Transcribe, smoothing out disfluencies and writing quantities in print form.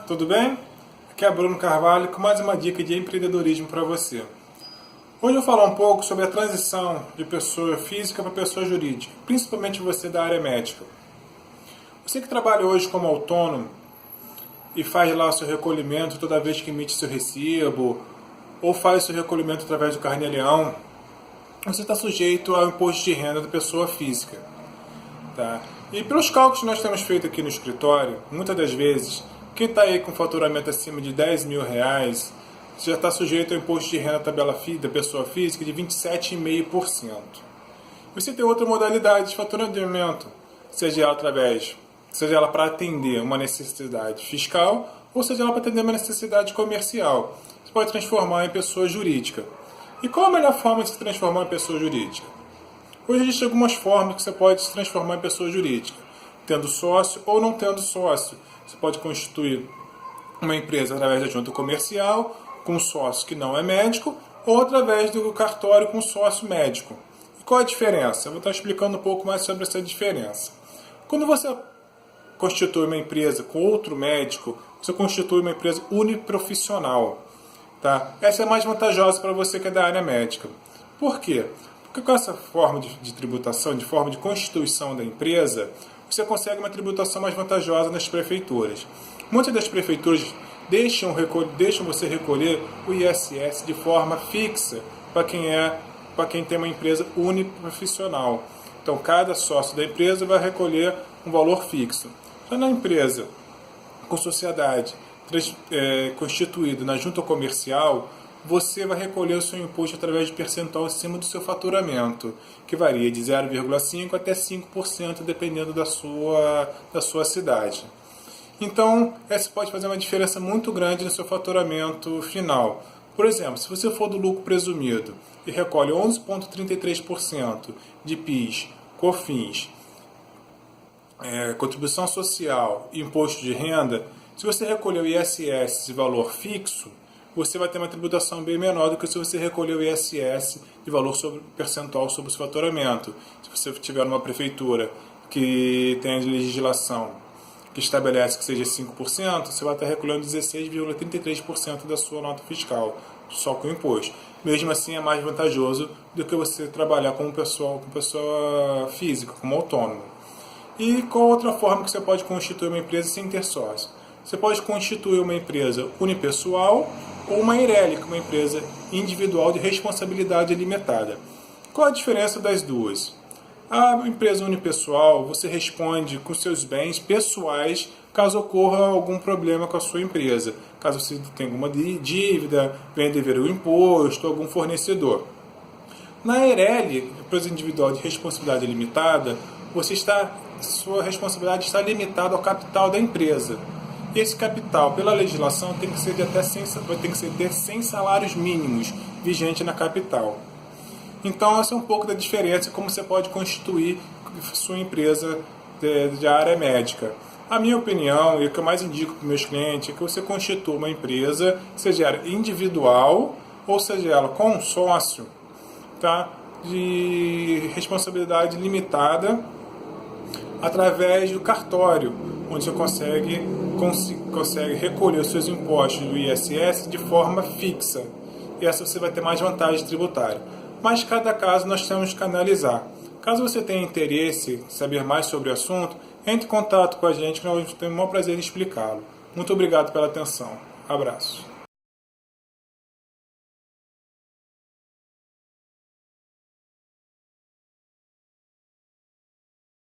tudo bem? Aqui é Bruno Carvalho com mais uma dica de empreendedorismo para você. Hoje eu vou falar um pouco sobre a transição de pessoa física para pessoa jurídica, principalmente você da área médica. Você que trabalha hoje como autônomo e faz lá o seu recolhimento toda vez que emite seu recibo, ou faz o seu recolhimento através do Carnê-Leão, você está sujeito ao imposto de renda da pessoa física. Tá? E pelos cálculos que nós temos feito aqui no escritório, muitas das vezes, quem está aí com faturamento acima de R$10.000 já está sujeito ao imposto de renda da pessoa física de 27,5%. Você tem outra modalidade de faturamento, seja ela para atender uma necessidade fiscal ou seja ela para atender uma necessidade comercial. Você pode transformar em pessoa jurídica. E qual a melhor forma de se transformar em pessoa jurídica? Hoje existem algumas formas que você pode se transformar em pessoa jurídica, tendo sócio ou não tendo sócio. Você pode constituir uma empresa através da junta comercial, com sócio que não é médico, ou através do cartório com sócio médico. E qual a diferença? Eu vou estar explicando um pouco mais sobre essa diferença. Quando você constitui uma empresa com outro médico, você constitui uma empresa uniprofissional. Tá? Essa é mais vantajosa para você que é da área médica. Por quê? Porque com essa forma de tributação, de forma de constituição da empresa, você consegue uma tributação mais vantajosa nas prefeituras. Muitas das prefeituras deixam você recolher o ISS de forma fixa para quem tem uma empresa uniprofissional. Então, cada sócio da empresa vai recolher um valor fixo. Já na empresa com sociedade constituída na junta comercial, você vai recolher o seu imposto através de percentual acima do seu faturamento, que varia de 0,5% até 5%, dependendo da sua cidade. Então, essa pode fazer uma diferença muito grande no seu faturamento final. Por exemplo, se você for do lucro presumido e recolhe 11,33% de PIS, COFINS, contribuição social e imposto de renda, se você recolher o ISS de valor fixo, você vai ter uma tributação bem menor do que se você recolher o ISS de valor percentual sobre o seu faturamento. Se você tiver numa prefeitura que tem a legislação que estabelece que seja 5%, você vai estar recolhendo 16,33% da sua nota fiscal, só com imposto. Mesmo assim, é mais vantajoso do que você trabalhar com pessoa física, como autônomo. E qual outra forma que você pode constituir uma empresa sem ter sócio? Você pode constituir uma empresa unipessoal ou uma EIRELI, uma empresa individual de responsabilidade limitada. Qual a diferença das duas? A empresa unipessoal, você responde com seus bens pessoais caso ocorra algum problema com a sua empresa. Caso você tenha alguma dívida, venha dever o imposto, algum fornecedor. Na EIRELI, empresa individual de responsabilidade limitada, sua responsabilidade está limitada ao capital da empresa. E esse capital, pela legislação, tem que ser de 100 salários mínimos vigente na capital. Então, essa é um pouco da diferença como você pode constituir sua empresa de área médica. A minha opinião, e o que eu mais indico para os meus clientes, é que você constitua uma empresa, seja ela individual ou seja ela com sócio, tá? De responsabilidade limitada através do cartório, onde você consegue recolher os seus impostos do ISS de forma fixa. E essa você vai ter mais vantagem tributária. Mas cada caso nós temos que analisar. Caso você tenha interesse em saber mais sobre o assunto, entre em contato com a gente que nós temos o maior prazer em explicá-lo. Muito obrigado pela atenção. Abraço.